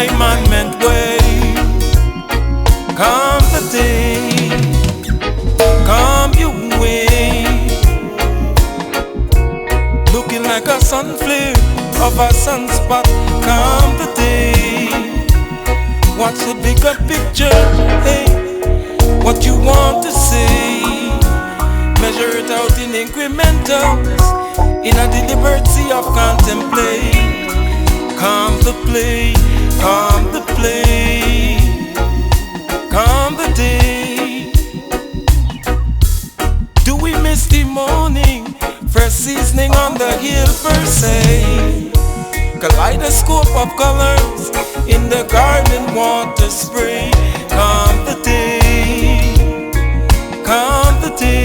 my man-meant way. Come the day, come your way, looking like a sun flare of a sunspot. Come the day, watch the bigger picture, hey, what you want to say, measure it out in incrementals, in a deliberate sea of contemplate. Come the play, come the play, come the day. Do we miss the morning, fresh seasoning on the hill per se? Kaleidoscope of colors in the garden water spray. Come the day, come the day.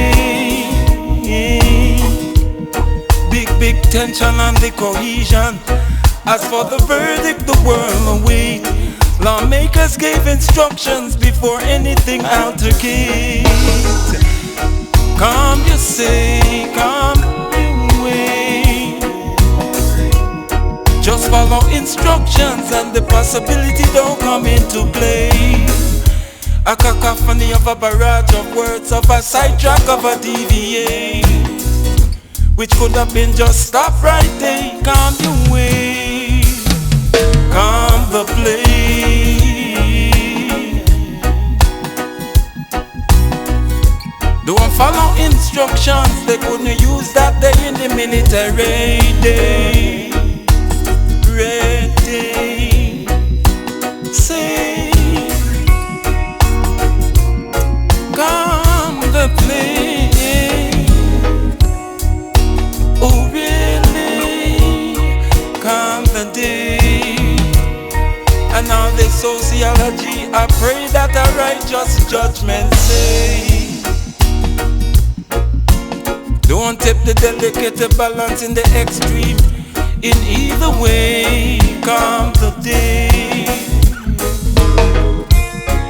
Big tension and the cohesion. As for the verdict, the world await. Lawmakers gave instructions before anything altercate. Come you say, come your way. Just follow instructions and the possibility don't come into play. A cacophony of a barrage of words, of a sidetrack, of a deviate, which could have been just stop right there. Come your way, come the play. Don't follow instructions, they couldn't use that day in the military day. Ready, say, come the play. Oh really, come the day. And all the sociology, I pray that a righteous judgment say. Don't tip the delicate balance in the extreme. In either way, come the day.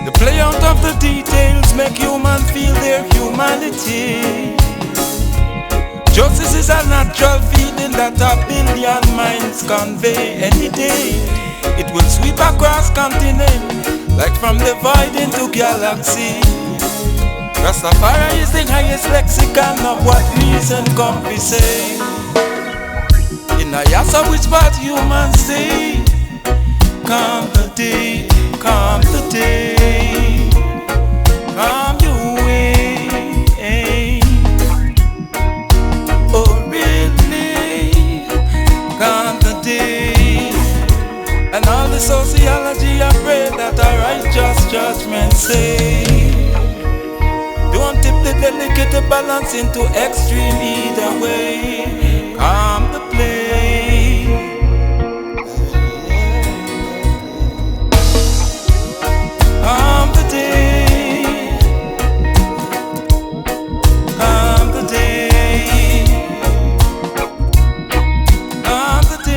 The play out of the details make human feel their humanity. Justice is a natural feeling that a billion minds convey. Any day, it will sweep across continent, like from the void into galaxy. Rastafari is the highest lexicon of what reason come be say. In a yassa which part humans say. Come the day, come the day, come your way. Oh really, come the day. And all the sociology I pray that a righteous judgment say. Don't tip the delicate balance into extreme either way. Come the play. Come the day. Come the day. Come the day.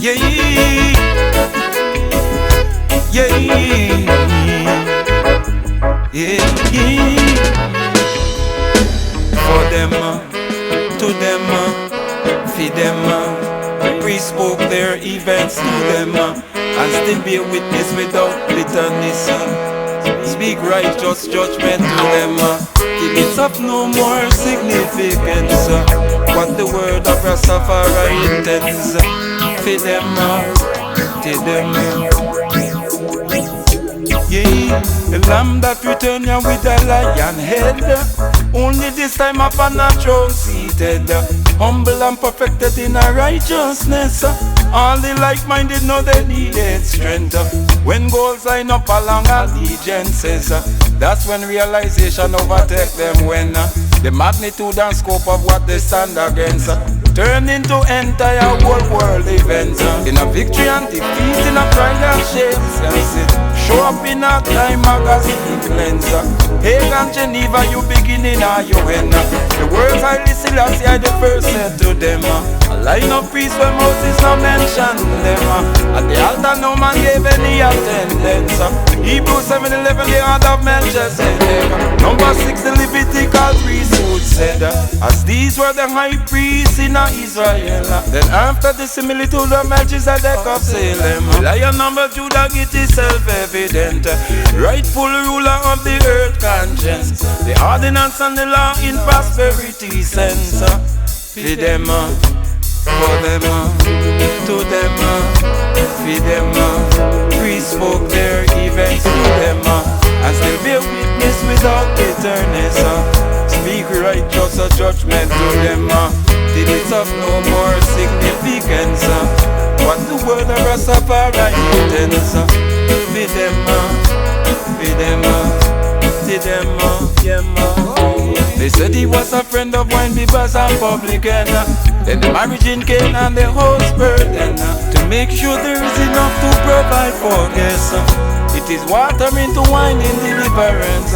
Yeah, yeah, yeah, yeah. For them, to them, feed them, pre-spoke their events to them, and still be a witness without bitterness. Speak righteous judgment to them, till it's of no more significance. What the word of Rastafari intends. Feed them, feed them. Yeah, the lamb that return ya with a lion head. Only this time upon a throne seated, humble and perfected in a righteousness. All the like-minded know they needed strength. When goals line up along allegiances, that's when realization overtake them. When the magnitude and scope of what they stand against turn into entire whole world events. In a victory and defeat, in a pride and shame, show up in a time magazine cleanser. Hague Geneva, you beginning or you end. The words I listen last year, the first said to them. A line of priests where Moses not mention them. At the altar no man gave any attendance. Hebrews 7:11, the order of Melchizedek. Number 6, the Levitical priesthood said, as these were the high priests in Israel. Then after the similitude of Melchizedek of Salem, the Lion number Judah get itself evident, rightful ruler of the earth conscience, the ordinance and the law in prosperity sense. Feed them, for them, to them, feed them. Priests spoke their events to them, and still bear witness without bitterness. Speak righteous judgment to them. Did it of no more significance? What the word of Rastafari intends? Feed them, feed them, feed them, yeah. They said he was a friend of wine bibbers and publican. Then the marriage in Cain and the house burden, to make sure there is enough to provide for guests. It is water into wine in deliverance,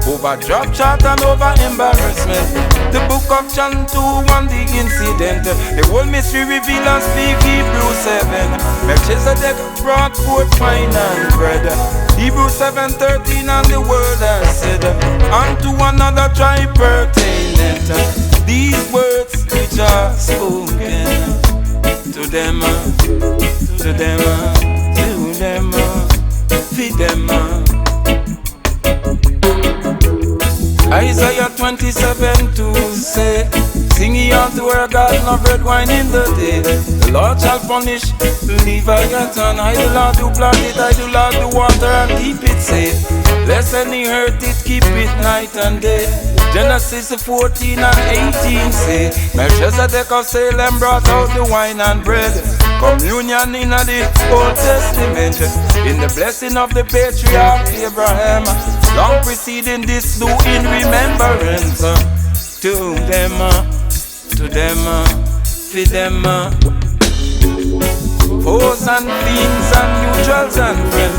over drop shot and over embarrassment. The book of John 2:1, the incident, the whole mystery reveal and speak Hebrews 7. Melchizedek brought forth wine and bread. Hebrews 7:13, and the word has said, unto another tribe pertaineth these words which are spoken to them, to them, to them, feed them. Isaiah 27:2 say, sing ye unto her God, no bread wine in the day. The Lord shall punish Leviathan. I the Lord do plant it, I the Lord do water and keep it safe. Lest any hurt it, keep it night and day. Genesis 14:18 say, Melchizedek of Salem brought out the wine and bread. Communion in the Old Testament, in the blessing of the patriarch Abraham, long preceding this do in remembrance to them, feed them. Foes and fiends and neutrals and friends,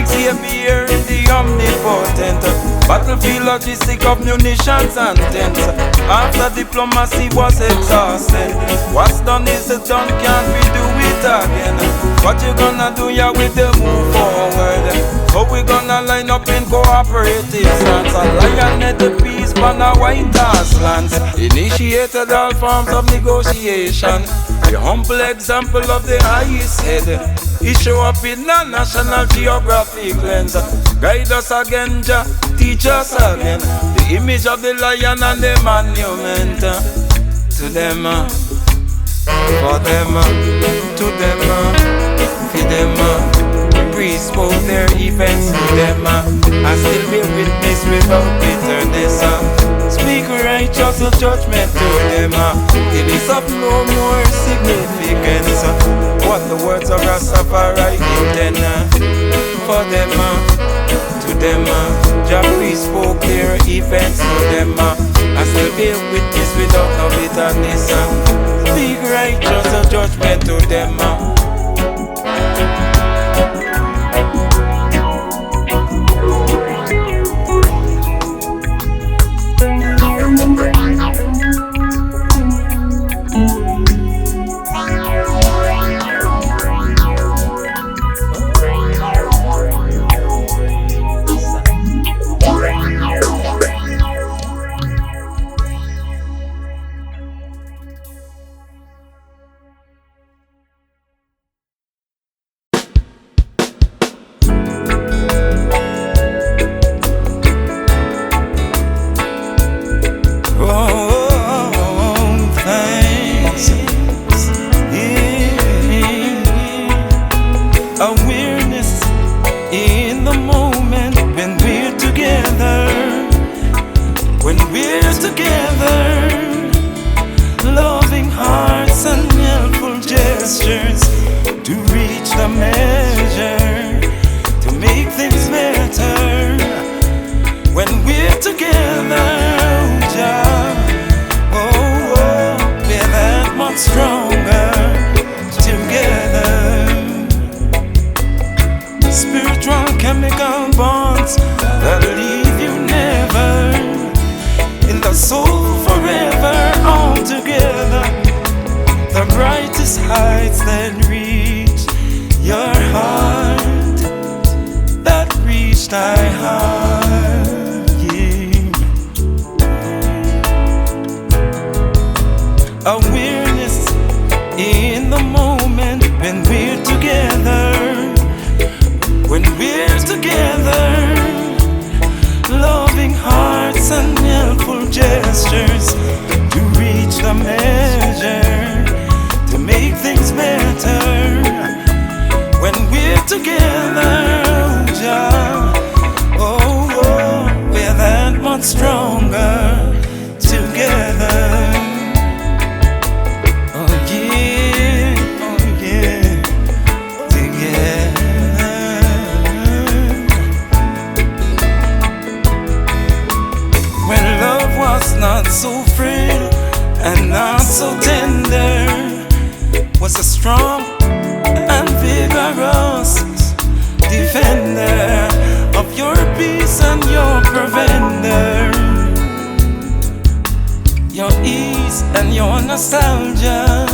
Xavier the omnipotent, battlefield logistic of munitions and tents. After diplomacy was exhausted, what's done is done, can't redo it again. What you gonna do, yeah, with the move forward? How we gonna line up in cooperative stance? A lion at the peace, but a white horse lands. Initiated all forms of negotiation. The humble example of the highest head. He show up in a National Geographic lens. Guide us again, Jah, teach us again. The image of the lion and the monument. To them, for them, to them, feed them. Priests spoke their events to them, and still be witness without bitterness. Speak righteous judgment to them. It is of no more significance. What the words of Rastafari intend for them, to them. Jah priests spoke their events to them, and still be witness without no bitterness. Speak righteous judgment to them. and helpful gestures to reach the measure, to make things better. When we're together, Jah, oh, oh, we're that much stronger together. Oh yeah, together. When love was not so frail and not so tender, was a strong and vigorous defender of your peace and your preventer, your ease and your nostalgia,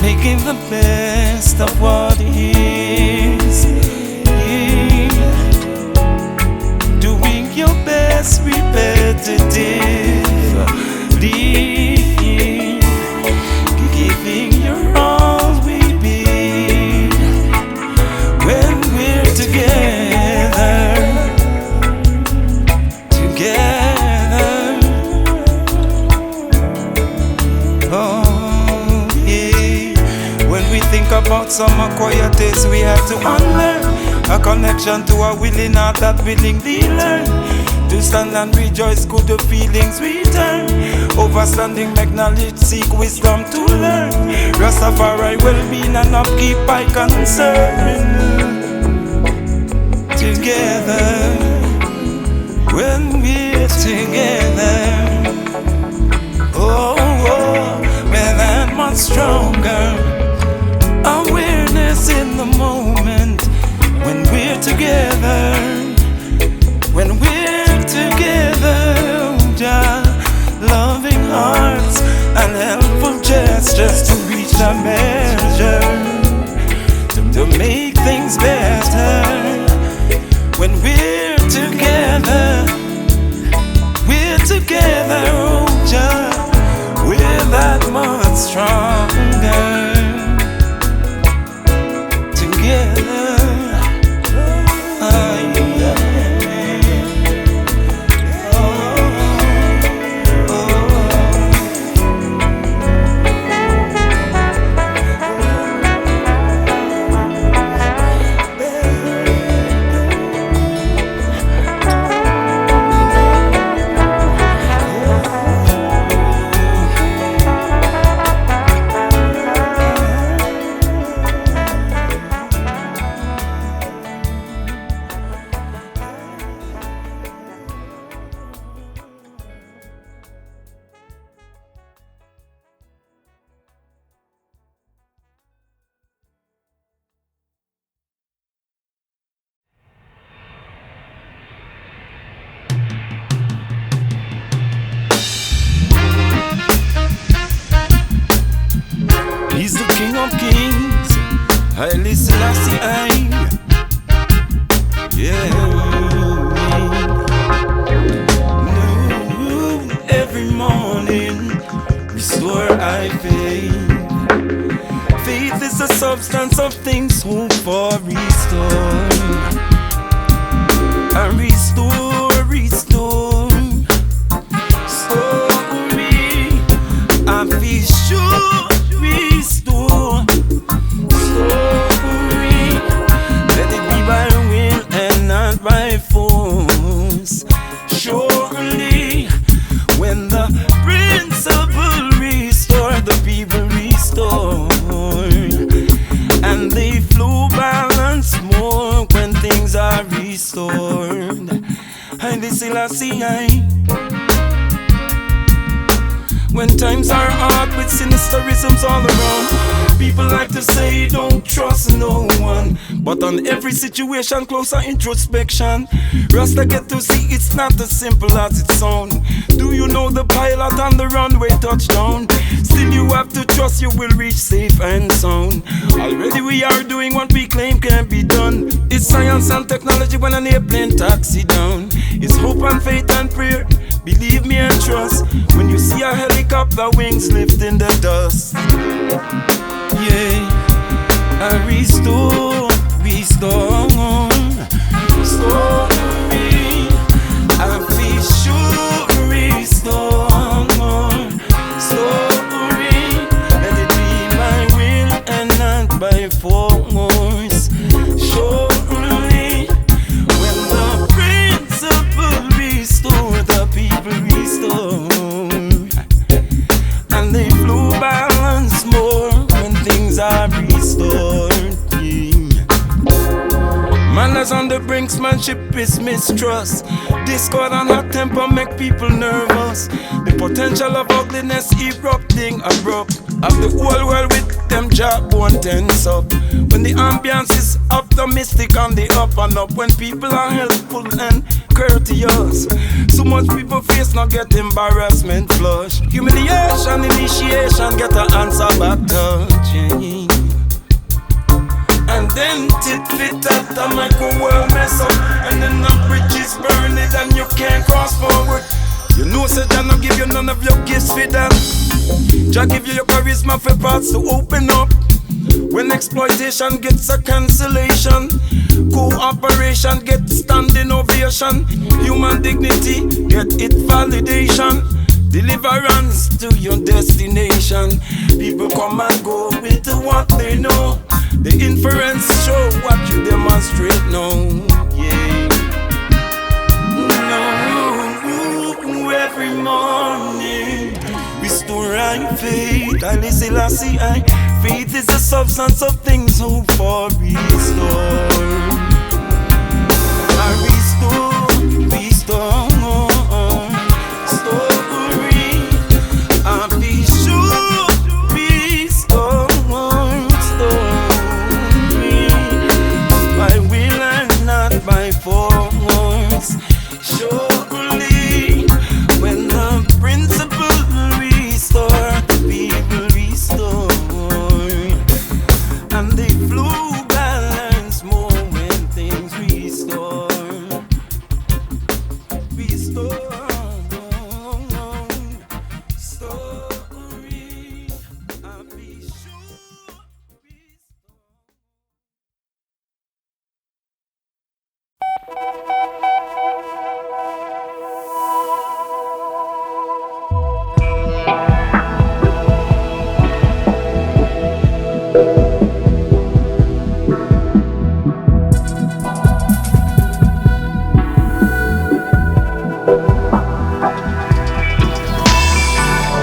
making the best of what is. Doing your best repetitively, giving your all we be. When we're together, together. Oh yeah. When we think about some acquired taste, we have to unlearn a connection to a willing heart that willingly learn to stand and rejoice, good the feelings return. Overstanding, make knowledge, seek wisdom to learn. Rastafari well-being and upkeep by concern. Together, when we're together, oh, oh, we're that much stronger. Awareness in the moment when we're together. When we're together, Jah, loving hearts and helpful gestures to reach the measure, to make things better. When we're together, oh Jah, we're that much stronger together. He's the King of Kings, Haile Selassie I. Yeah. New every morning, restore I faith. Faith is the substance of things hoped for, restore. And restore, restore. So me, I feel sure. Restore, sorry. Let it be by will and not by force. Surely, when the principle restore, the people restore, and they flow balance more when things are restored. And this is when times are hard with sinisterisms all around, people like to say don't trust no one. But on every situation, closer introspection, Rasta get to see it's not as simple as it sounds. Do you know the pilot on the runway touchdown? Still you have to trust you will reach safe and sound. Already we are doing what we claim can be done. It's science and technology when an airplane taxi down. It's hope and faith and prayer. Believe me and trust when you see a helicopter wings lifting the dust. Yeah, I restore, restore, restore me. I feel Lies on the brinksmanship is mistrust. Discord and hot temper make people nervous. The potential of ugliness erupting abrupt. Of the whole world with them jawbone tense up. When the ambience is optimistic on the up and up. When people are helpful and courteous. So much people face not get embarrassment flush. Humiliation, initiation, get an answer back touch. And then tit-fit at the micro-world mess up. And then the bridges burn it and you can't cross forward. You know say Jah no give you none of your gifts for that. Jah give you your charisma for parts to open up. When exploitation gets a cancellation, cooperation gets standing ovation. Human dignity get it validation. Deliverance to your destination. People come and go with what they know. The inference show what you demonstrate now. Yeah. No, every morning restore our faith. I listen, I see, faith is the substance of things hoped for. Restore, I restore, restore. Surely, when the principle restore, the people restore, and they flow balance more when things restore, restore. Story, I'll be sure.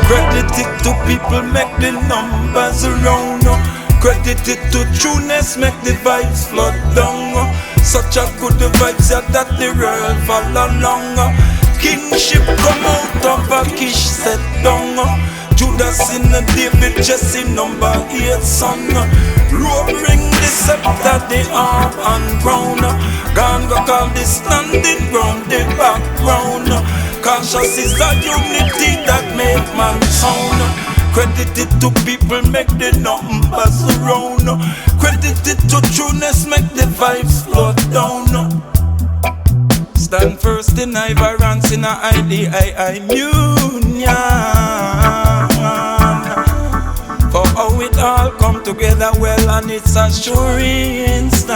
Credit it to people, make the numbers around. Credit it to trueness, make the vibes flood down. Such a good vibes that the world fall along. Kingship come out of a Kish set down. Judas in the David, Jesse number 8 son. Roaring the scepter, the arm and crown. Gone go call the standing ground, the background. Conscious is the unity that make man sound. Credit it to people, make the numbers around. Credit it to trueness, make the vibes flood down. Stand first in Iverance in a IDII union. For how it all come together well and it's a sure instance.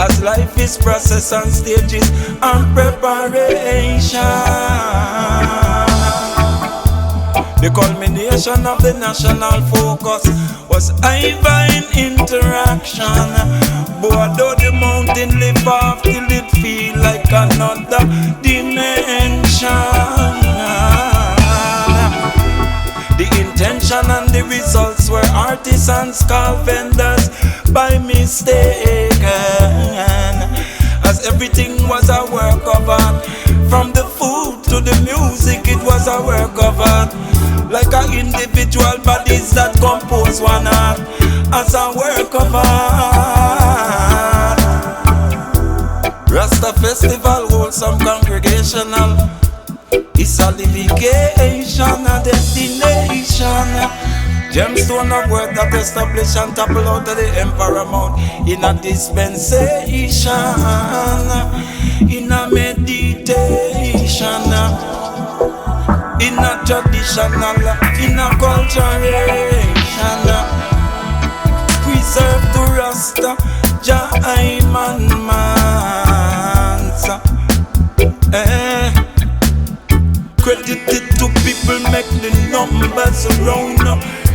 As life is process and stages and preparation. The culmination of the national focus was divine interaction. But though the mountain lift off till it feel like another dimension. The intention and the results were artisans called vendors by mistake. As everything was a work of art. From the food to the music, it was a work of art. Like an individual bodies that compose one art. As a work of art. Rasta Festival, wholesome congregational. It's a litigation, a destination. Gemstone of word that establish and topple out of the emperor mount. In a dispensation, in a meditation, in a traditional, in a culturation. Preserve the Rasta, Jah man mansa. Credit it to people, make the numbers around.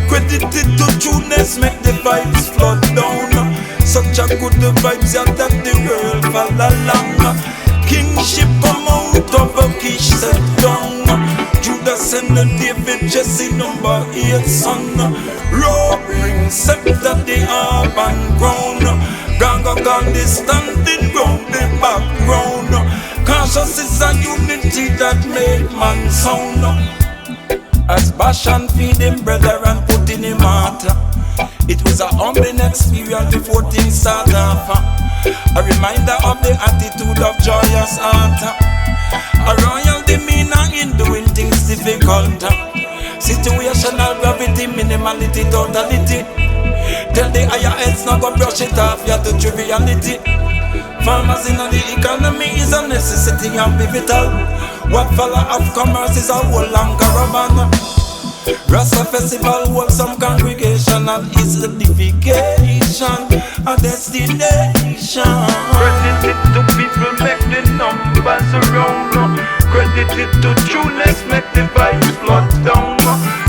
Credit it to trueness, make the vibes flood down. Such a good vibes that the world fall along. Kingship come out of a Kish set down. Judas and the David Jesse number 8 son. Roaring scepter the urban ground. Ganga gun the standing ground, the background. Conscious is a unity that make man sound. As Bashan feed him brother and put in him heart. It was a humbling experience before things start off. A reminder of the attitude of joyous heart. A royal demeanor in doing things difficult. Situational gravity, minimality, totality. Tell the higher heads not go brush it off, you to triviality. Farmers in the economy is a necessity and pivotal. What follow of commerce is a whole long caravan. Rasta festival, wholesome congregational is edification, a destination. Credit it to people, make the numbers around. Credit it to trueness, make the vibes flood down.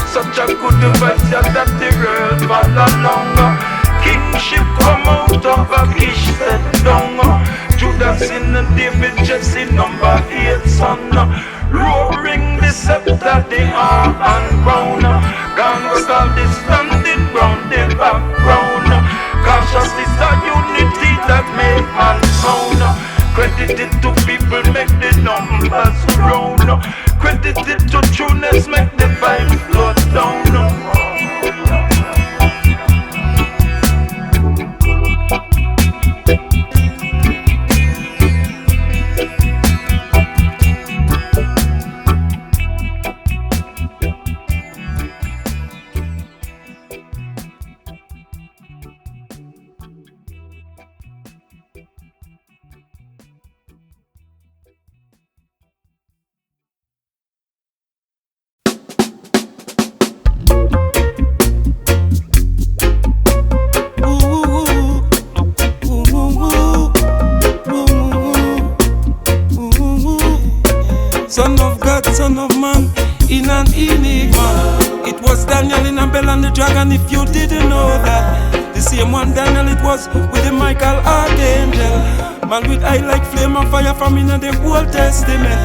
Such a good device that the world all along. Kingship come out of a kish set down. Judas in the David Jesse number 8 son. Roaring the scepter, the arm and crown. Gangers call the standing ground, the background. Conscious is a unity that make man sound. Credit it to people, make the numbers round. Credit it to trueness, make the vibe flood down. Son of God, son of man, in an enigma. It was Daniel in a bell and the dragon, if you didn't know that. The same one Daniel it was with the Michael Archangel. Man with eye like flame of fire from in the Old Testament.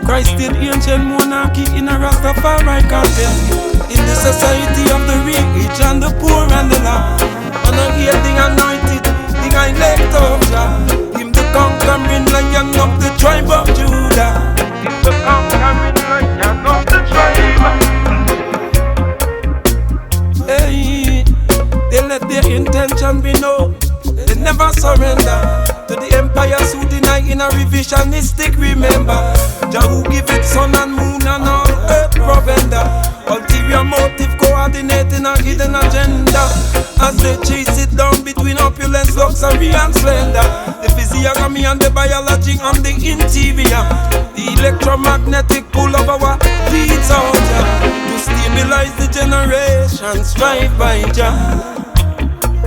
Christ in ancient monarchy in a Rastafari content. In the society of the rich and the poor and the lost. On a hear the anointed, the elect of Jah. Him the conquering lion of the tribe of Judah. The conquering lion of the tribe. Hey, they let their intention be known. They never surrender to the empires who deny in a revisionistic remember. Jah who give it sun and moon and all earth provender. Ulterior motive coordinating a hidden agenda. As they chase it down between opulence, luxury and splendor. The physiognomy and the biology and the interior. The electromagnetic pull of our deeds out to stabilize the generation. Strive by Jah.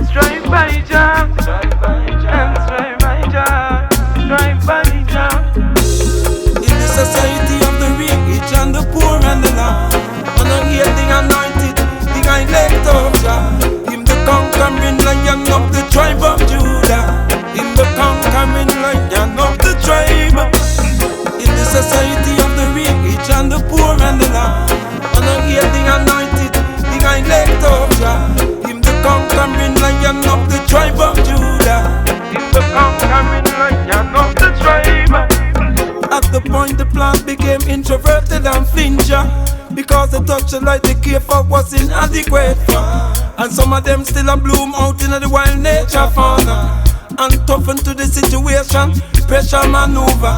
Strive by Jah. Strive by Jah. Strive by Jah. Strive by Jah. In the society of the rich and the poor and the lost. On a hear the anointed, the elect of Jah. Him the conquering lion of the tribe of Judah. Him the conquering lion of the tribe. In the society of the rich and the poor and the lost. On a hear the anointed, the elect of Jah. Him the conquering lion of the tribe of Judah. Him the conquering lion of the tribe. At the point the plant became introverted and flinger. Because the touch of light they care for was inadequate for. And some of them still a bloom out in the wild nature fauna. And toughen to the situation, pressure maneuver.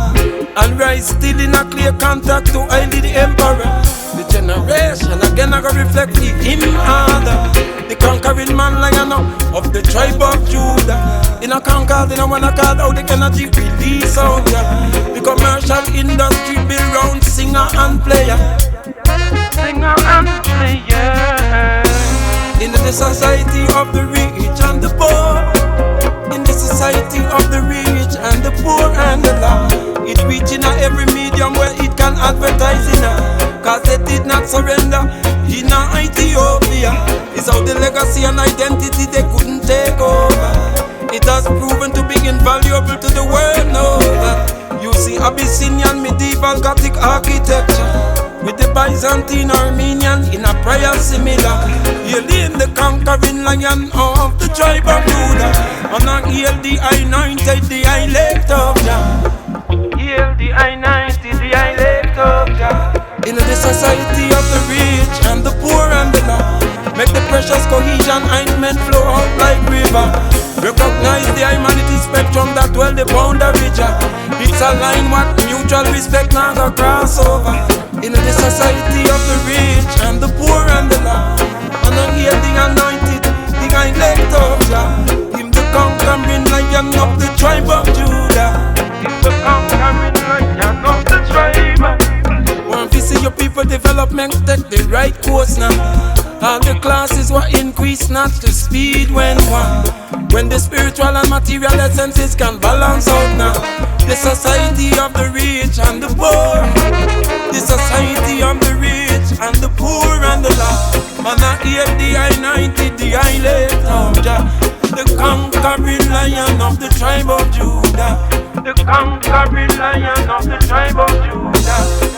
And rise still in a clear contact to Haile the Emperor. The generation again I go reflect him harder. The conquering man lion of the tribe of Judah. In a conquered, in a one card how the energy release out yeah. The commercial industry build round singer and player. Singer and player. In the society of the rich and the poor. In the society of the rich and the poor and the lost. It reaching every medium where it can advertise in cause they did not surrender in Ethiopia. It's how the legacy and identity they couldn't take over. It has proven to be invaluable to the world over. You see Abyssinian medieval Gothic architecture. with the Byzantine Armenian in a prayer similar. Hailing the conquering lion of the tribe of Judah, and I hail the anointed, the elect of Jah. Hail the anointed, the elect of Jah. In the society of the rich and the poor and the lost, make the precious cohesion ointment flow out like river. Recognize the humanity spectrum that dwell the boundary Jah. It's a line what mutual respect not a crossover. In the society of the rich and the poor and the lost, and I hear the anointed, the elect of Jah. Him the conquering lion of the tribe of Judah. Him the conquering lion of the tribe. Want to see your people development take the right course now. All the classes were increased, not the speed when one. When the spiritual and material essences can balance out now. The society of the rich and the poor. The society of the rich and the poor and the lost. Man, I hear the anointed, the elect of Jah. The conquering lion of the tribe of Judah. The conquering lion of the tribe of Judah.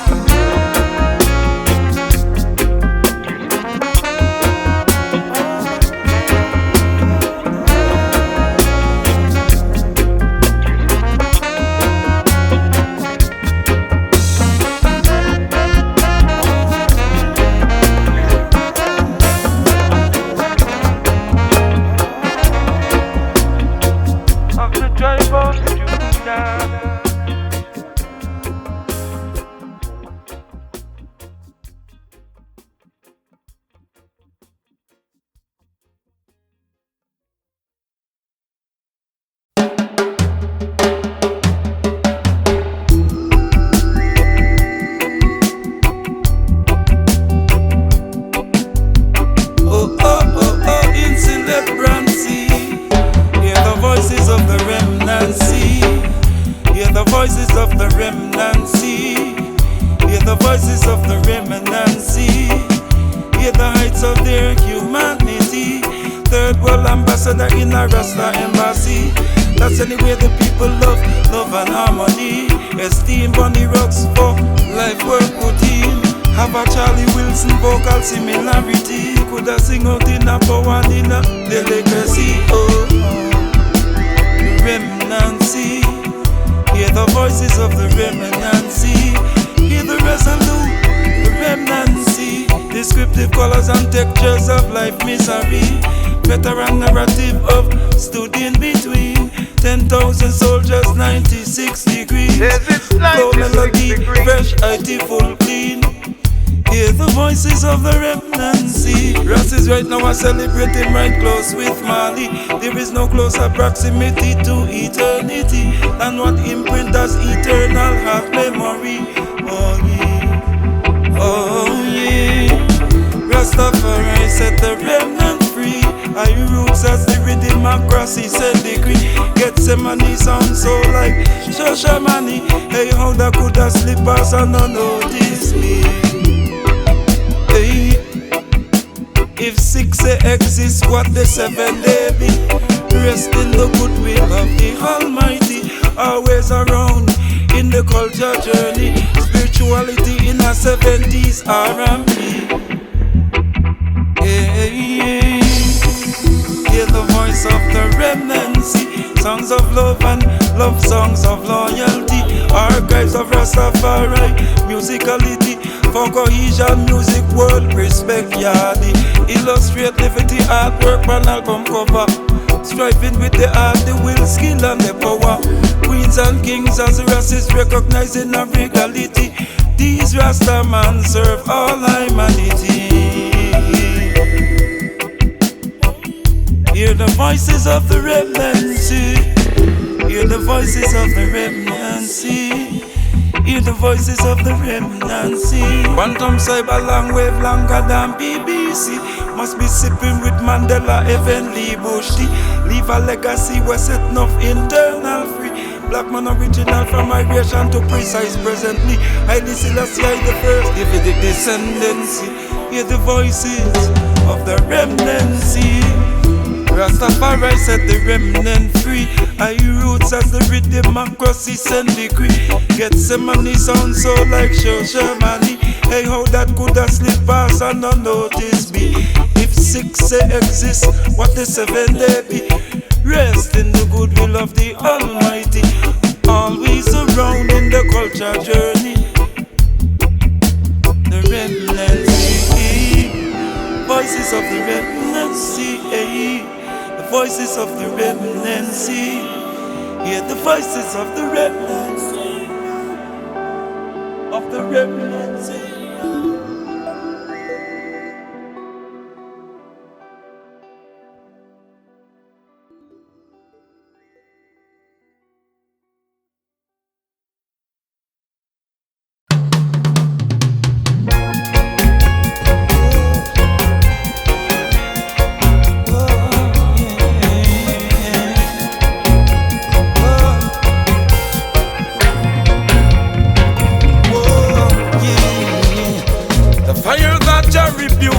Similarity could have sing out in a power in a delicacy. Oh, remnancy. Hear the voices of the remnancy. Hear the resolute, the remnancy. Descriptive colors and textures of life misery. Veteran narrative of stood in between. 10,000 soldiers, 96 degrees. Flow melody, fresh, IT full clean. Hear the voices of the remnancy. Rasses right now are celebrating right close with Mali. There is no closer proximity to eternity than what imprint as eternal heart memory. Oh yeah, oh yeah. Rastafari set the remnant free. I roots as the rhythm across his decree. Get some money sound so like Shoshamani. Hey, how that could have slip us and not notice me. If 6 exists, what the 7 they be? Rest in the goodwill of the Almighty. Always around in the culture journey. Spirituality in our 70s R&B. Yeah. Hear the voice of the remnancy. Songs of love and love songs of loyalty. Archives of Rastafari musicality. For cohesion, music, world, respect, yardy. Illustrate liberty, artwork, man, album cover. Striving with the art, the will, skill, and the power. Queens and kings as races recognizing our regality. These Rasta man serve all humanity. Hear the voices of the remnancy. Hear the voices of the remnancy. Hear the voices of the remnancy. Quantum cyber long wave longer than BBC. Must be sipping with Mandela, heavenly bush tea. Leave a legacy, we're setting off internal free. Black man original from migration to precise presently. Haile Selassie the first, Davidic descendancy. Hear the voices of the remnancy. Rastafari set the remnant free. I roots as the rhythm across the and decree. Get some money sound so like Shoshamani. Hey, how that could have slipped past and not notice me? If 6 say exist, what the 7 they be? Rest in the goodwill of the Almighty. Always around in the culture journey. The remnant sea. Voices of the remnant sea. The voices of the remnant sea. Hear the voices of the remnant sea. Of the remnant sea.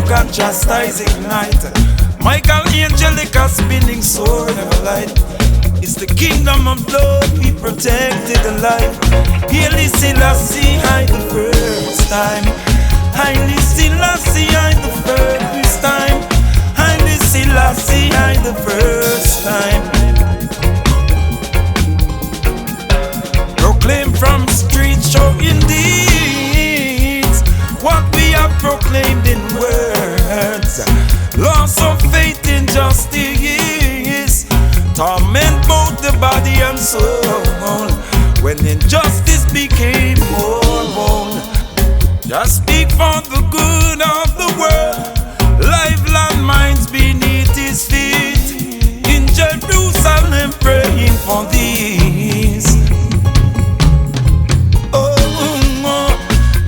And chastise ignite. Michael Angelica spinning sword never light. It's the kingdom of love, he protected alive. Haile Selassie I the first time. Haile Selassie I the first time. Haile Selassie I the first time. Proclaim from streets, showing deeds what we have proclaimed in words. Loss of faith in justice, torment both the body and soul. When injustice became more, just speak for the good of the world. Lifeline minds beneath his feet. In Jerusalem praying for these.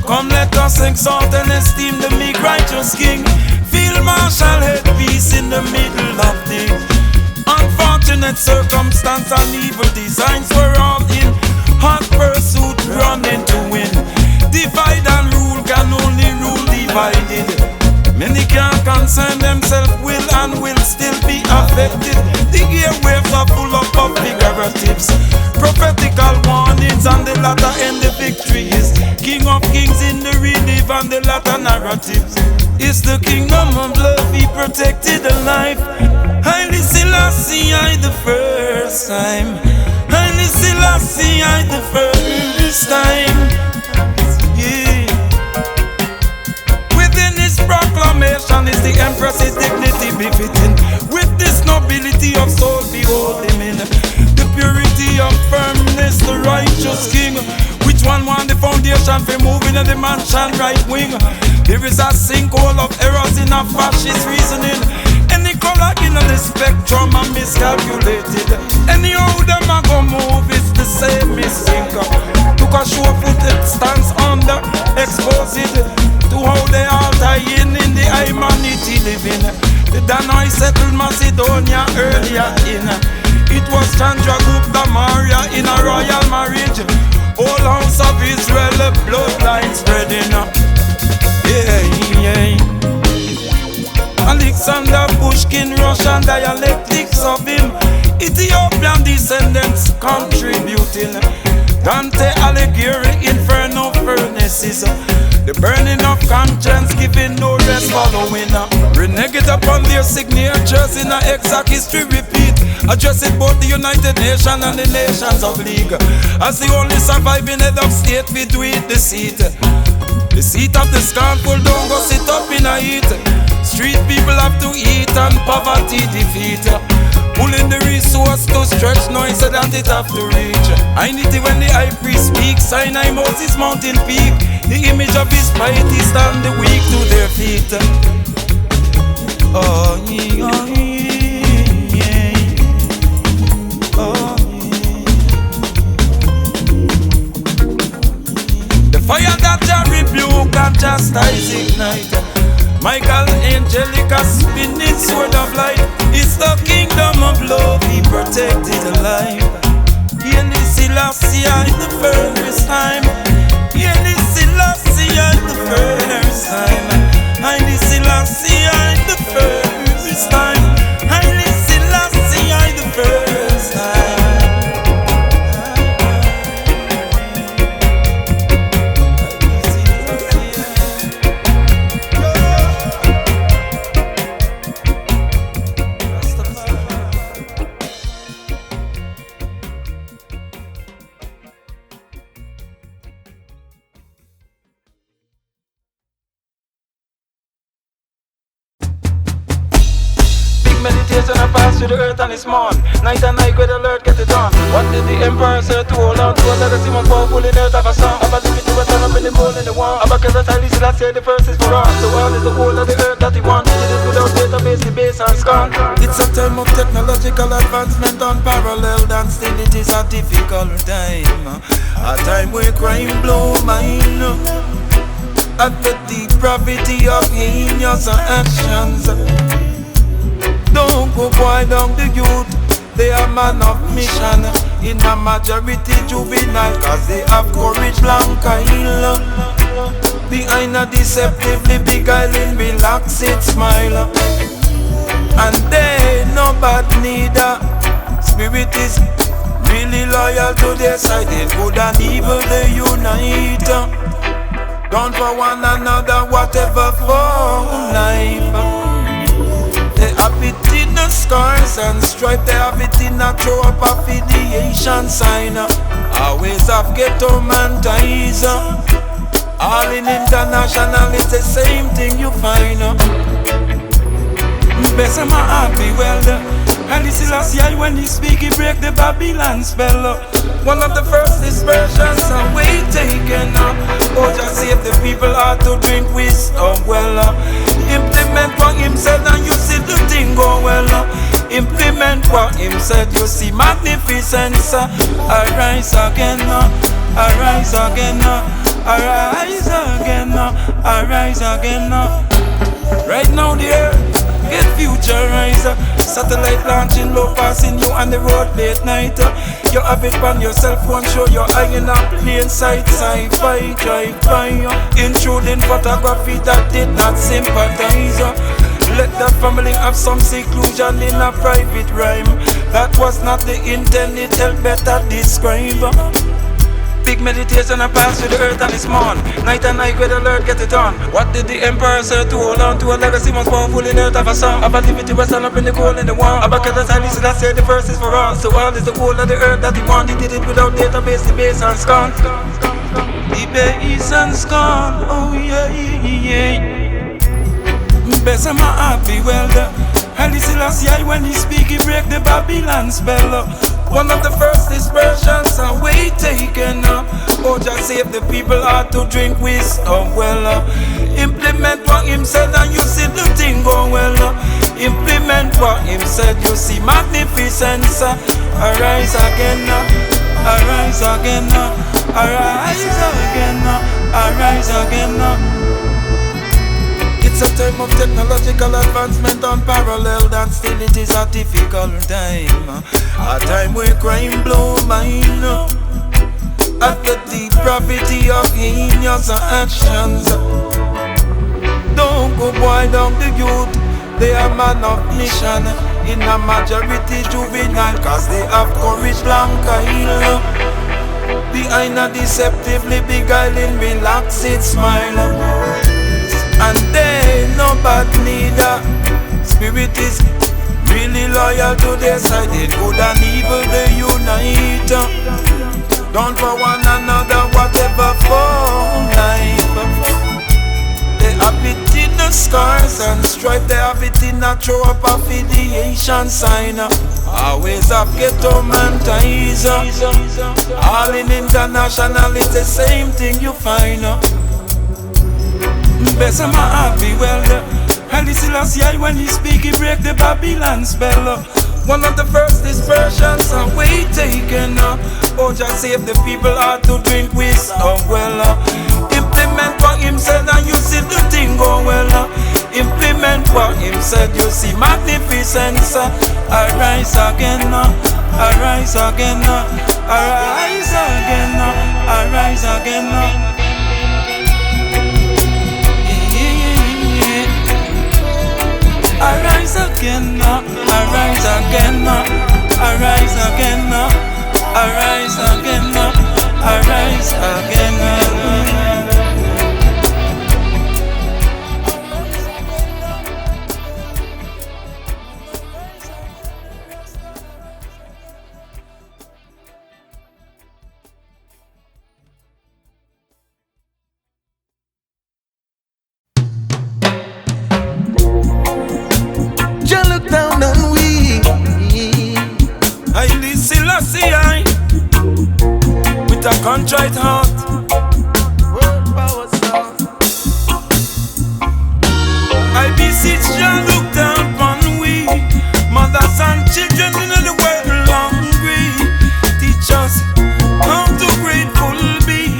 Come let us exalt and esteem the meek righteous King. Field Marshal had peace in the middle of things. Unfortunate circumstance and evil designs were all in hot pursuit, running to win. Divide and rule can only rule divided. Many can't concern themselves, will and will still be affected. The airwaves are full of figuratives, prophetical warnings, and the latter end the victory is. King of kings in the relief and the latter narratives. It's the kingdom of love, he protected alive. Haile Selassie I the first time. Haile Selassie I the first time. Yeah. Within his proclamation is the empress's dignity befitting. With this nobility of soul behold him in the purity of firmness, the righteous king. Which one want the foundation for moving in the mansion right wing? There is a sinkhole of errors in a fascist reasoning. Any color in the spectrum are miscalculated. Anyhow them a go move, it's the same missing. Took a sure footed stance under, expose it to how they all tie in the humanity living. The Danoi settled Macedonia earlier in. It was Chandragupta Maurya in a royal marriage. Whole house of Israel, the bloodline spreading up. Yeah. Alexander Pushkin, Russian dialectics of him. Ethiopian descendants contributing. Dante Alighieri, Inferno furnaces. The burning of conscience, giving no rest following. Renegade upon their signatures in an exact history repeat. Addressing both the United Nations and the Nations of League. As the only surviving head of state, we do it the seat. The seat of the scornful, don't go sit up in a heat. Street people have to eat and poverty defeat. Pulling the resource to stretch, no he said that it have to reach. I need it when the high priest speaks. Sinai Moses mountain peak. The image of his piety stand the weak to their feet. Oh yeah, oh yeah, oh yeah. The fire that you rebuke and chastise ignite. Michael Angelica spinning sword of light. It's the kingdom of love, he protected alive. Haile Selassie I the first time. Haile Selassie I the first time. Haile Selassie I the first time. Haile Selassie meditation I pass through the earth and it's morn. Night and night with alert, get it on. What did the emperor say to hold on to? A legacy more powerful in earth of a song. About the pity was up in the moon in the war. About the highly still I say the first is for all. The world is the whole of the earth that he wants. It is without database, the base and scan. It's a time of technological advancement unparalleled, and still it is a difficult time. A time where crime blow mind. At the depravity of heinous actions. Don't go boy down the youth. They are man of mission. In a majority juvenile, cause they have courage blank eye. Behind a deceptively beguiling relaxed smile. And they no bad neither. Spirit is really loyal to their side. In good and evil they unite. Done for one another, whatever for life. They have it in the scars and stripe. They have it in a throw up affiliation sign. Always have ghetto man ties. All in international, it's the same thing you find. Best of my heart be well. And this is last year when he speak, he break the Babylon spell. One of the first dispersions and we taken. Oh, just save the people how to drink wisdom well. Implement what him said and you see the thing go well. Implement what him said, you see magnificence. Arise again, arise again, arise again, arise again. Right now the earth get futurizer. Satellite launching low, passing you on the road late night. You have it on your cell phone, show your eye in a plain sight. Sci-fi drive by. Intruding photography that did not sympathize. Let the family have some seclusion in a private rhyme. That was not the intent, it helped better describe. Big meditation I pass through the earth and it's morn. Night and night with alert, get it on. What did the emperor say to hold on to? A legacy most powerful in earth of a song. About liberty was stand up in the cold and the warm. About the highly still I say the first is for all. So all is the whole of the earth that he want. He did it without database, the base and scan. The base and scan, oh yeah, yeah, yeah. Best of my heart be well. And this is last year when he speak, he break the Babylon spell. One of the first dispersions and we taken. Oh, just save the people how to drink wisdom well. Implement what him said and you see the thing go well. Implement what him said, you see magnificence. Arise again, arise again, arise again, arise again. It's a time of technological advancement unparalleled, and still it is a difficult time. A time where crime blow mind. At the depravity of heinous actions. Don't go boy down the youth. They are man of mission. In a majority juvenile, cause they have courage blank eye. Behind a deceptively beguiling relaxed smile. And they no bad neither. Spirit is really loyal to their side. In good and evil they unite. Done for one another, whatever for life. They have it in the scars and stripe. They have it in a throw up affiliation sign. Always have ghetto man ties. All in international, it's the same thing you find. Best of my heart be well. And this is last year when he speak, he break the Babylon spell. One of the first dispersions and we taken. Oh, just save the people how to drink wisdom well. Implement what him said and you see the thing go well. Implement what him said, you see magnificence. Arise again, arise again, arise again, arise again. Arise again, arise again, arise again, arise again, arise again. contrite heart. World power sound. I beseech Jah, look down upon we, mothers and children in the world hungry. Teach us how to grateful be,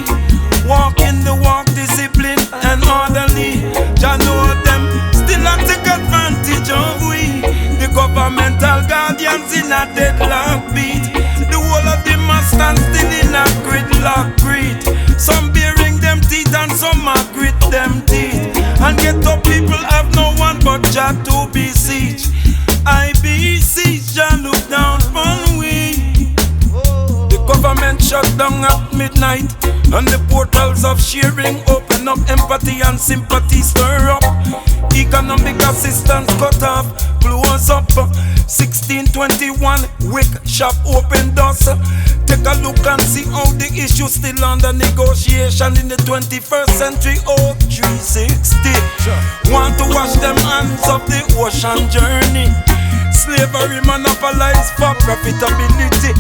walk in the walk, discipline and orderly. Jah know them still not take advantage of we. The governmental guardians in a deadlock beat. The whole of them must stand still in a gridlock greed. Some bearing them teeth and some are grit them teeth. And get up people have no one but Jah to beseech. I beseech Jah, look down upon we. The government shut down at midnight, and the portals of sharing open up. Empathy and sympathy stir up. Economic assistance cut off, close up. 1621 wick shop open doors. Take a look and see how the issue still under negotiation in the 21st century. Oh, 360 want to wash them hands of the ocean journey. Slavery monopolized for profitability.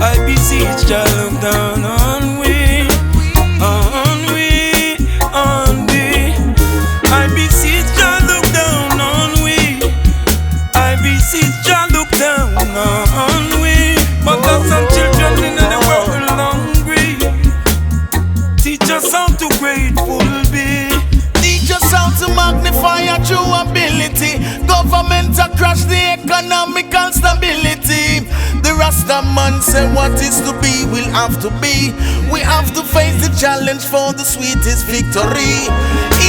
I beseech Jah, look down on we, on we, on we. I beseech Jah, look down on we. I beseech Jah, look down on we. Mothers and children in the world hungry. Teach us how to grateful be. Teach us how to magnify our true ability. Government to crash the economical stability. The Rasta man say what is to be will have to be. We have to face the challenge for the sweetest victory.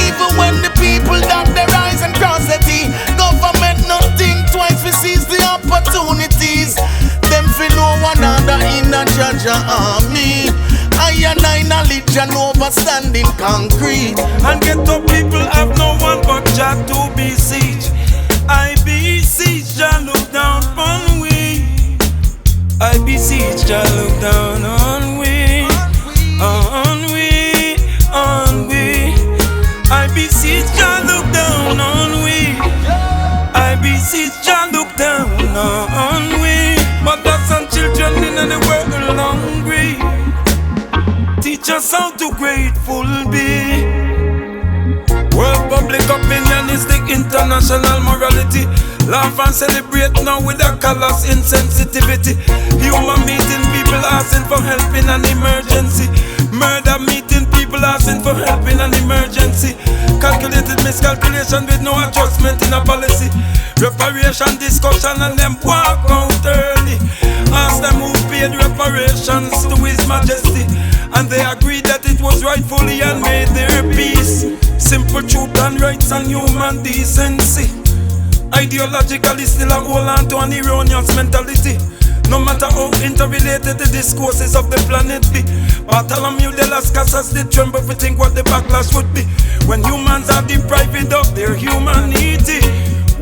Even when the people dot their eyes and cross the T, government not think twice, we seize the opportunities. Them feel no one other in a judge army. I and I knowledge and overstanding concrete. And get up people have no one but Jah to beseech. I beseech Jah, look down on we. I beseech Jah, look down on we, on we, on we. I beseech Jah, look down on we. I beseech Jah, look down on we. Mothers and children in the world hungry. Teach us how to grateful be. World public opinion is the international morality. Laugh and celebrate now with a callous insensitivity. Human meeting people asking for help in an emergency. Murder meeting people asking for help in an emergency. Calculated miscalculation with no adjustment in a policy. Reparation discussion and them walk out early. Ask them who paid reparations to His Majesty, and they agreed that it was rightfully and made their peace. Simple truth and rights and human decency. Ideologically still a hold on to an erroneous mentality. No matter how interrelated the discourses of the planet be. Bartholomew de las Casas did tremble to think what the backlash would be when humans are deprived of their humanity.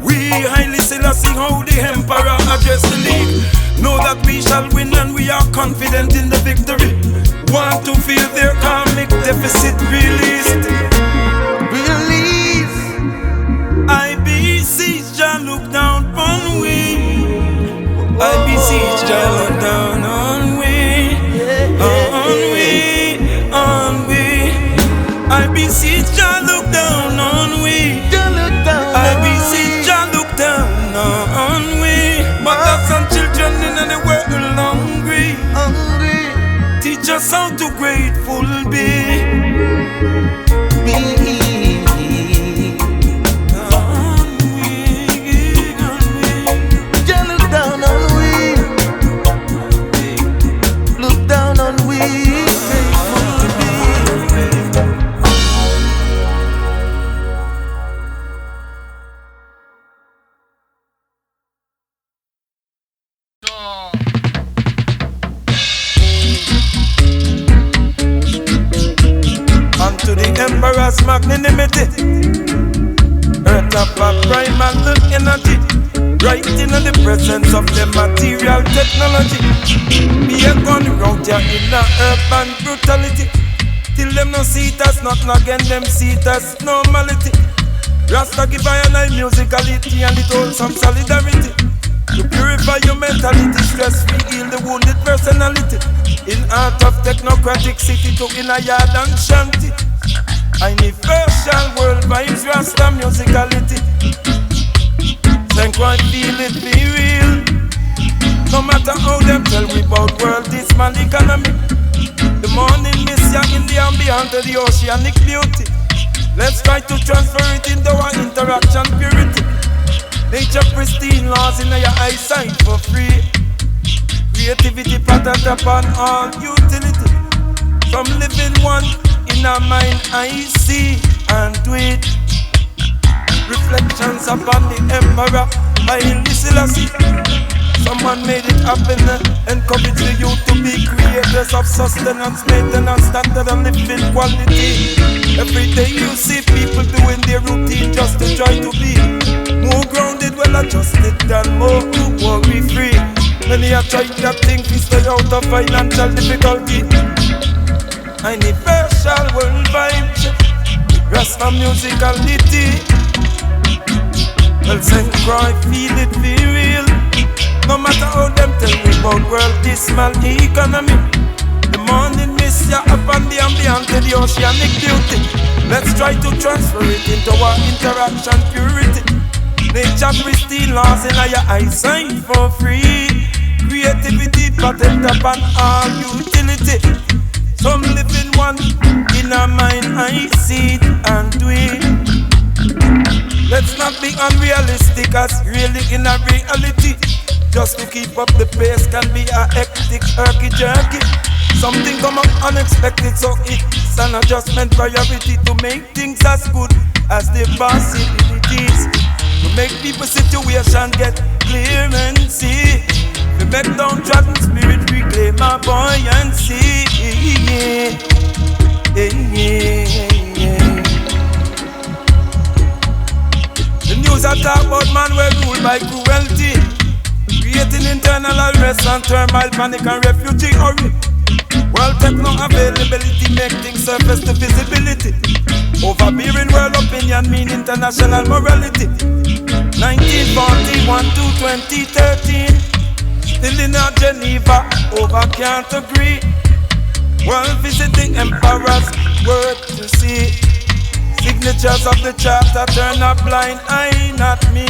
We highly Selassie how the emperor addressed the league. Know that we shall win and we are confident in the victory. Want to feel their karmic deficit released. Release. I beseech Jah, look down on we. I beseech Jah, look down on we, on we, on we. I beseech Jah, look down on we. I beseech Jah, look down on we. Mothers and children in the world hungry. Teach us how to grateful be. To the emperor's magnanimity, earth of a primal energy, right in the presence of the material technology. Be a gun round here in a urban brutality. Till them no see it as nothing again, them see it as normality. Rasta give I and I musicality and it holds some solidarity. To purify your mentality, stress free, heal the wounded personality. In art of technocratic city to in a yard and shanty. Universal world vibes, Rasta musicality. Think I feel it be real. No matter how them tell me about world, this man economy. The morning mist ya in the ambient of the oceanic beauty. Let's try to transfer it into our interaction purity. Nature pristine laws in your eyesight for free. Creativity patterned upon all utility. From living one in our mind I see and do it. Reflections upon the emperor Haile Selassie. Someone made it happen, encourage the youth to be creators of sustenance, maintenance, standard and living quality. Every day you see people doing their routine just to try to be more grounded, well adjusted and more worry free. Many are trying that thing to stay out of financial difficulty. Universal world vibes, Rasta musicality. Well, sing, cry, feel it, be real. No matter how them tell me about world dismal economy. The morning mist ya upon the ambient of the oceanic beauty. Let's try to transfer it into our interaction purity. Nature pristine laws in your eyesight for free. Creativity patterned upon all utility. Some living one in our mind I see it and do it. Let's not be unrealistic as really in a reality. Just to keep up the pace can be a hectic, herky-jerky. Something come up unexpected, so it's an adjustment priority to make things as good as the possibilities. To make people's situation get clear and see. To make downtrodden spirit reclaim our buoyancy. The news I talk about man were ruled by cruelty. Creating internal unrest and turmoil, panic and refugee hurry. World techno availability make things surface to visibility. Overbearing world opinion mean international morality. 1941 to 2013, still in a Geneva, over can't agree. World visiting emperors, work to see. Signatures of the charter turn a blind eye, not me.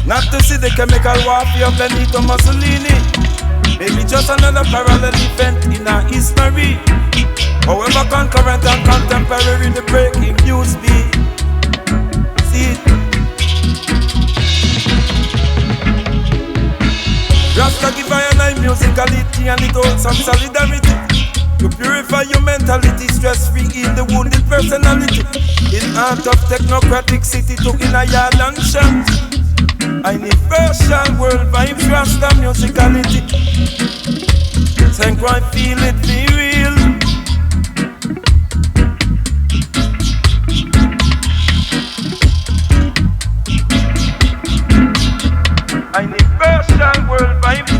Not to see the chemical warfare of Benito Mussolini. Maybe just another parallel event in our history. However concurrent and contemporary the breaking news be. See it. Rasta give I and I musicality and it holds some solidarity. To purify your mentality, stress-free, heal the wounded personality. In art of technocratic city to in a yard and shanty. Universal world vibes, Rasta musicality. Think I feel it, be real. Universal world vibes.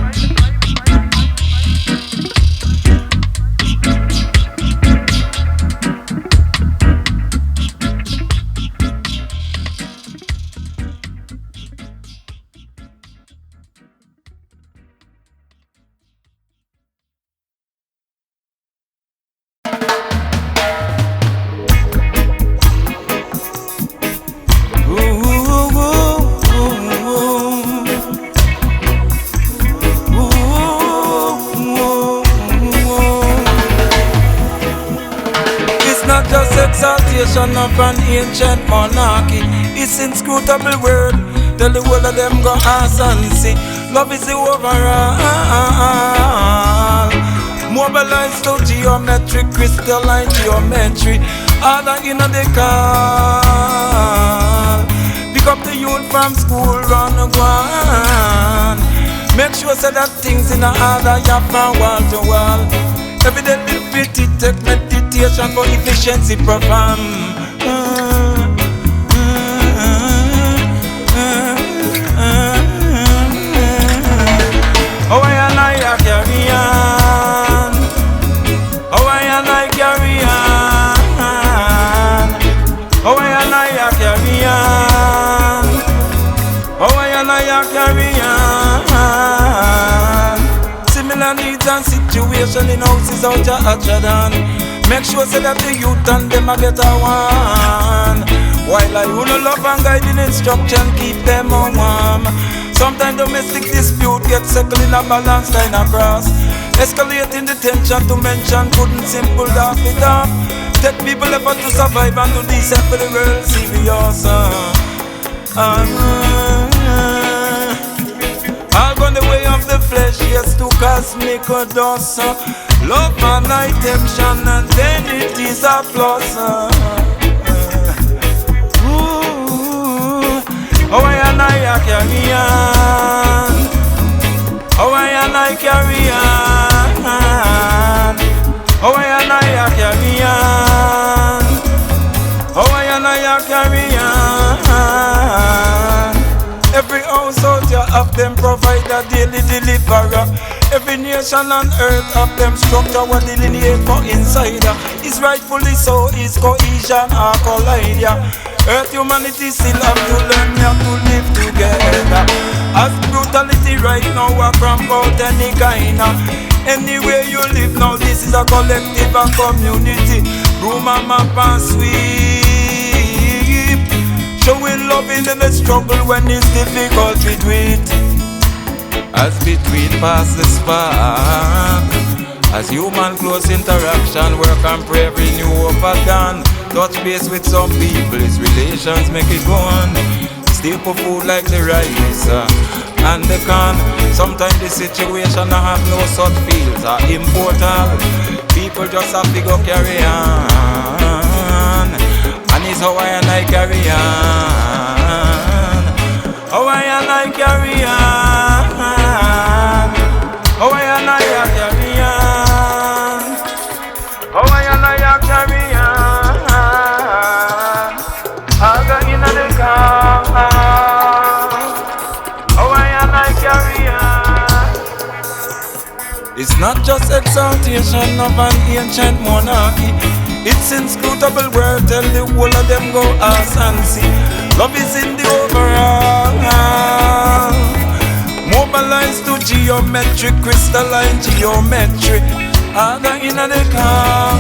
Exaltation of an ancient monarchy. It's inscrutable word. Tell the whole of them go ask and see. Love is the overall. Mobilized to geometric, crystalline geometry. Other in the car. Pick up the youth from school, run a one. Make sure say that things in the order, you from wall to wall. Evidently fit it, take meditation for efficiency program. How I and I carry on. How I and I carry on. How I and I carry on. How I and I carry on. Similar needs and situations education in houses out your Achadan. Make sure say that the youth and them a get a one. While I no love and guiding instruction keep them on warm. Sometimes domestic dispute get settled in a balance line across. Escalating the tension to mention couldn't simple laugh it off. Take people effort to survive and do decent for the world serious. All gone the way of the flesh, yes, to cosmic dust. Love and attention, and then it is a plus. Oh, I and I carry on. Oh, I and I carry on. Oh, I and I carry on. Oh, I and I carry on. Every household you have them provide a daily deliverer. Every nation on earth have them structure what delineate for insider. It's rightfully so, it's cohesion or collide. Earth humanity still have to learn how to live together. As brutality right now a cramp out any kind. Anywhere you live now, this is a collective and community. Room and map and sweep. Showing love in the struggle when it's difficult to do it. As between pass the spark. As human close interaction, work and pray every new overdone. Touch base with some people, its relations make it go on. Staple food like the rice and the corn. Sometimes the situation I have no such feels are important. People just have to go carry on. And it's how I and I carry on. How I and I carry on. How I and I carry on. How I and I carry on. I'll go in the car. How I and I carry on. It's not just exaltation of an ancient monarchy. It's inscrutable word, tell the whole of them go ask and see. Love is in the overall. Mobilized to geometry, crystalline geometry. I got in the car.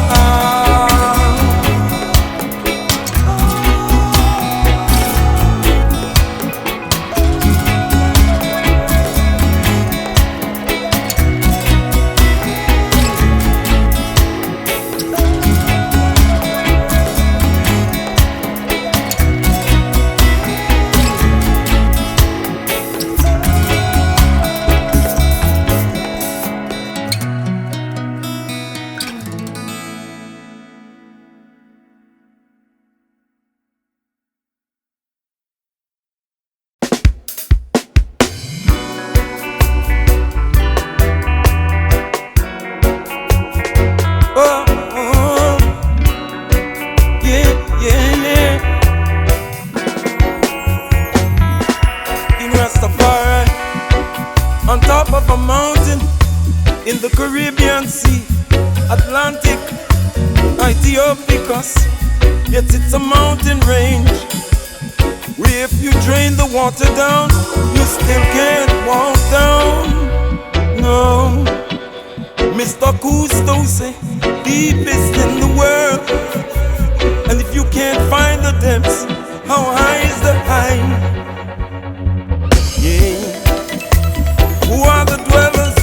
On top of a mountain in the Caribbean Sea, Atlantic, Ethiopicus. Yet it's a mountain range where if you drain the water down, you still can't walk down. No, Mr. Cousteau say deepest in the world. And if you can't find the depths, how high is the high? Yeah. Who are the dwellers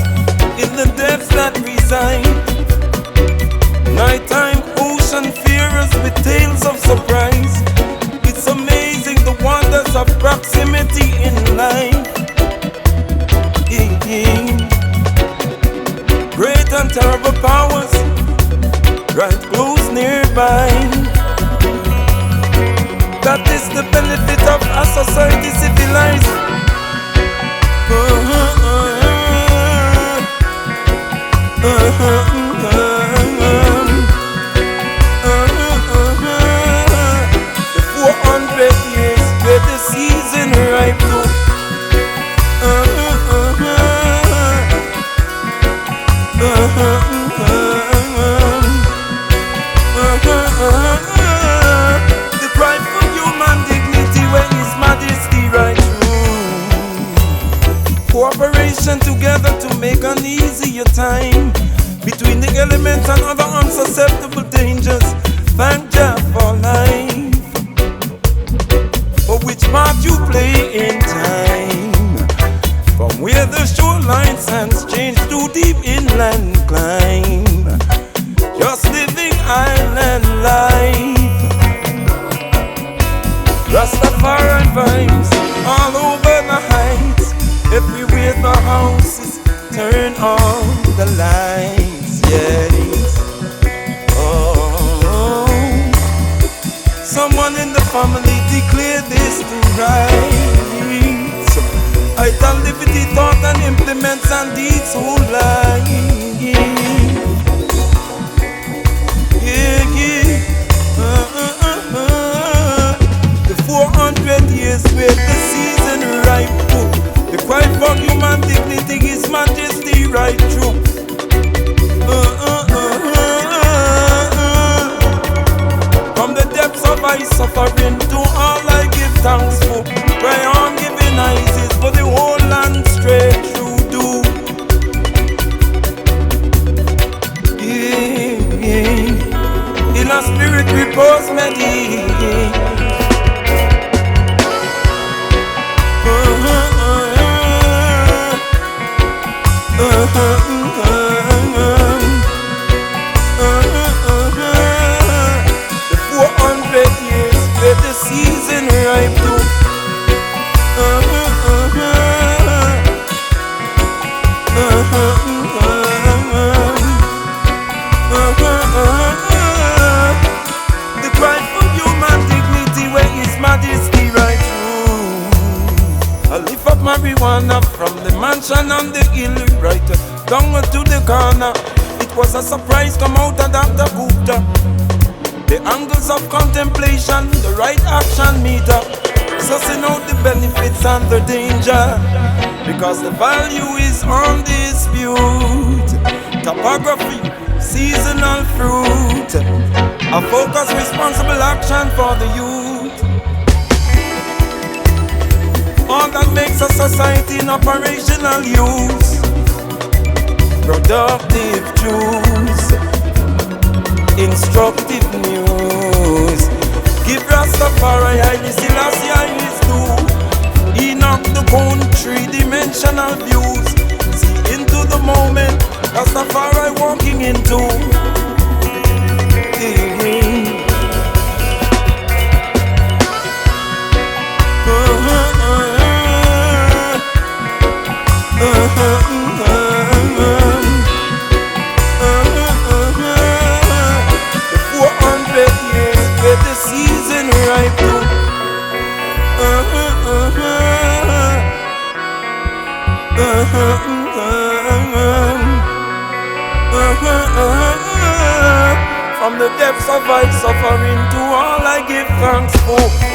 in the depths that reside? Nighttime ocean fearers with tales of surprise. It's amazing the wonders of proximity in life. Great and terrible powers right close nearby. That is the benefit of a society civilized. The 400 years where the season ripe too. The cry for human dignity when His Majesty right. shall live with the thought and implements and deeds whole life. Yeah, yeah. The 400 years where the season ripe for the cry for human dignity, His Majesty right through. From the depths of my suffering to all I give thanks for. Cry on giving eyes for the whole land straight through do. Yeah, yeah. In a spirit repose meditate. The 400 years where the season ripe too. The cry for human dignity where His Majesty right through. I lift up marijuana from the mansion on the hill right down to the corner. It was a surprise come out of Dr. Gupta. The angles of contemplation, the right action meter, sussing out the benefits and the danger, because the value is on dispute. Topography, seasonal fruit, a focused responsible action for the youth. All that makes a society in operational use. Productive truths, instructive news. Give Rastafari Haile Selassie his due. Enoch the cone, three-dimensional views. See into the moment Rastafari walking into. The season ripe too. From the depths of my suffering to all I give thanks for.